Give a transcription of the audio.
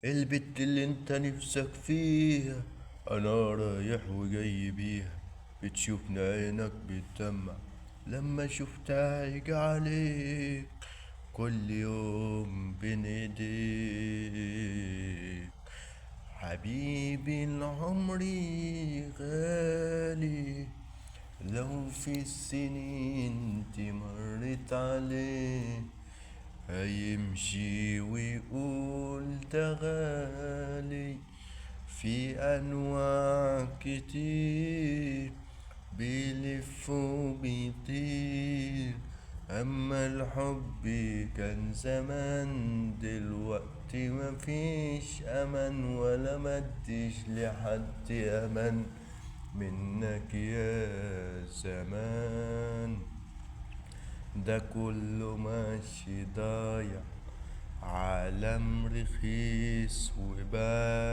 البت اللي انت نفسك فيها انا رايح وجاي بيها. بتشوفني عينك بتدمع لما شفتها يجي عليك. كل يوم بين ايديك حبيبي العمري غالي. لو في السنين مرت عليه هيمشي ويقول ده غالي. في أنواع كتير بيلف وبيطير. أما الحب كان زمان دلوقتي مفيش أمل ولا مدش لحد أمل منك يا زمان. ده كله ماشي ضايع عالم رخيص وبايع.